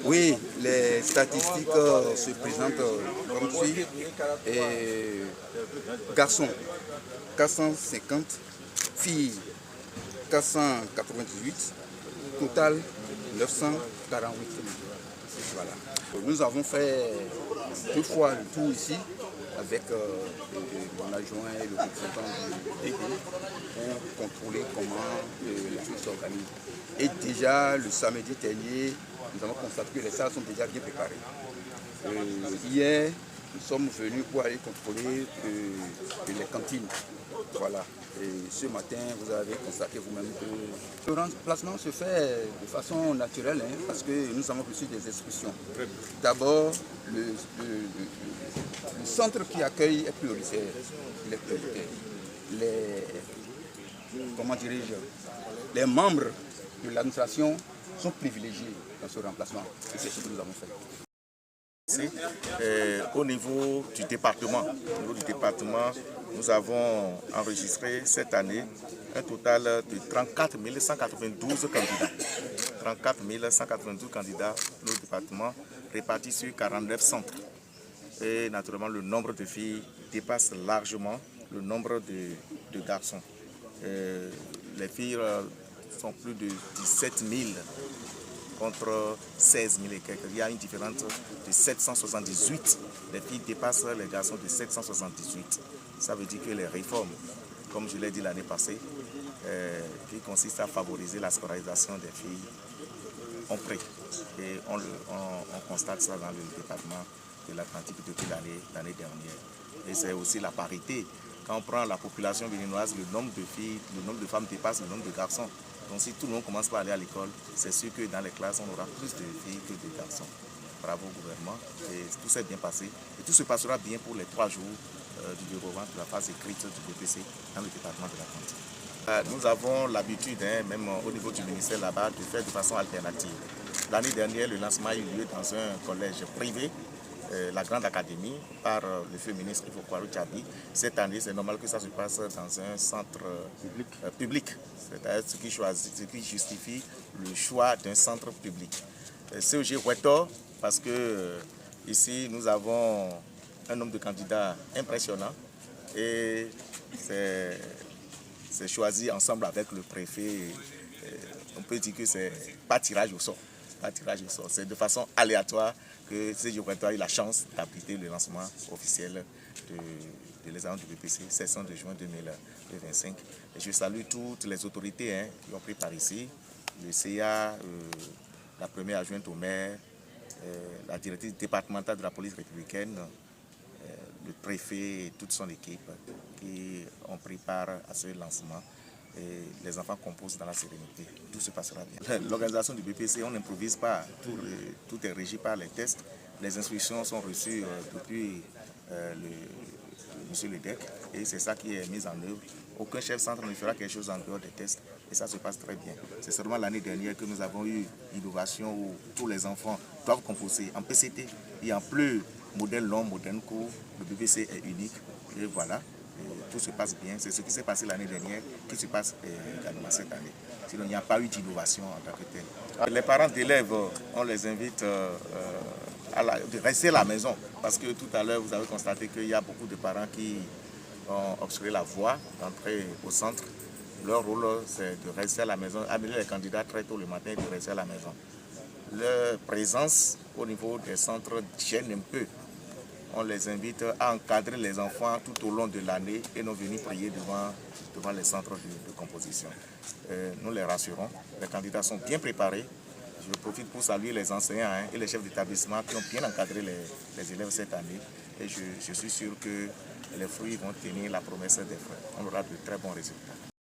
Oui, les statistiques se présentent comme suit. Garçons, 450, filles, 498, total 948. Voilà. Nous avons fait 2 fois le tour ici avec mon adjoint et le représentant du DD pour contrôler comment les choses s'organisent. Et déjà le samedi dernier, nous avons constaté que les salles sont déjà bien préparées. Hier, nous sommes venus pour aller contrôler les cantines. Voilà. Et ce matin, vous avez constaté vous-même que le remplacement se fait de façon naturelle, parce que nous avons reçu des instructions. D'abord, le centre qui accueille est prioritaire. Il est prioritaire. Comment dirais-je, les membres de l'administration sont privilégiés dans ce remplacement. Et c'est ce que nous avons fait. Au niveau du département, nous avons enregistré cette année un total de 34 192 candidats. 34 192 candidats dans le département, répartis sur 49 centres. Et naturellement, le nombre de filles dépasse largement le nombre de garçons. Les filles sont plus de 17 000 contre 16 000 et quelques. Il y a une différence de 778. Les filles dépassent les garçons de 778. Ça veut dire que les réformes, comme je l'ai dit l'année passée, qui consistent à favoriser la scolarisation des filles, ont pris. Et on constate ça dans le département de l'Atlantique depuis l'année dernière. Et c'est aussi la parité. Quand on prend la population béninoise, le nombre de filles, le nombre de femmes dépasse le nombre de garçons. Donc si tout le monde commence par aller à l'école, c'est sûr que dans les classes, on aura plus de filles que de garçons. Bravo au gouvernement. Et tout s'est bien passé. Et tout se passera bien pour les 3 jours du déroulement de la phase écrite du BPC dans le département de l'Atlantique. Nous avons l'habitude, même au niveau du ministère là-bas, de faire de façon alternative. L'année dernière, le lancement a eu lieu dans un collège privé, la Grande Académie, par le feu ministre Ifokwaro Tchabi. Cette année, c'est normal que ça se passe dans un centre public. C'est-à-dire ce qui justifie le choix d'un centre public. CEG Wetor, parce que ici, nous avons un nombre de candidats impressionnant et c'est choisi ensemble avec le préfet. On peut dire que c'est pas tirage au sort. C'est de façon aléatoire que CEG Wetor a eu la chance d'abriter le lancement officiel de l'examen du BPC, 16 de juin 2025. Et je salue toutes les autorités qui ont pris par ici, le CA, la première adjointe au maire, la directrice départementale de la police républicaine, le préfet et toute son équipe qui ont pris part à ce lancement. Et les enfants composent dans la sérénité. Tout se passera bien. L'organisation du BPC, on n'improvise pas. Tout est régi par les tests. Les instructions sont reçues depuis monsieur le DEC et c'est ça qui est mis en œuvre. Aucun chef centre ne fera quelque chose en dehors des tests et ça se passe très bien. C'est seulement l'année dernière que nous avons eu l'innovation où tous les enfants doivent composer en PCT et en plus modèle long, modèle court. Le BPC est unique et voilà. Tout se passe bien. C'est ce qui s'est passé l'année dernière qui se passe également cette année. Sinon, il n'y a pas eu d'innovation en tant que telle. Les parents d'élèves, on les invite de rester à la maison parce que tout à l'heure, vous avez constaté qu'il y a beaucoup de parents qui ont obstrué la voie d'entrer au centre. Leur rôle, c'est de rester à la maison, amener les candidats très tôt le matin et de rester à la maison. Leur présence au niveau des centres gêne un peu. On les invite à encadrer les enfants tout au long de l'année et non venir prier devant les centres de composition. Nous les rassurons, les candidats sont bien préparés. Je profite pour saluer les enseignants et les chefs d'établissement qui ont bien encadré les élèves cette année. Et je suis sûr que les fruits vont tenir la promesse des frères. On aura de très bons résultats.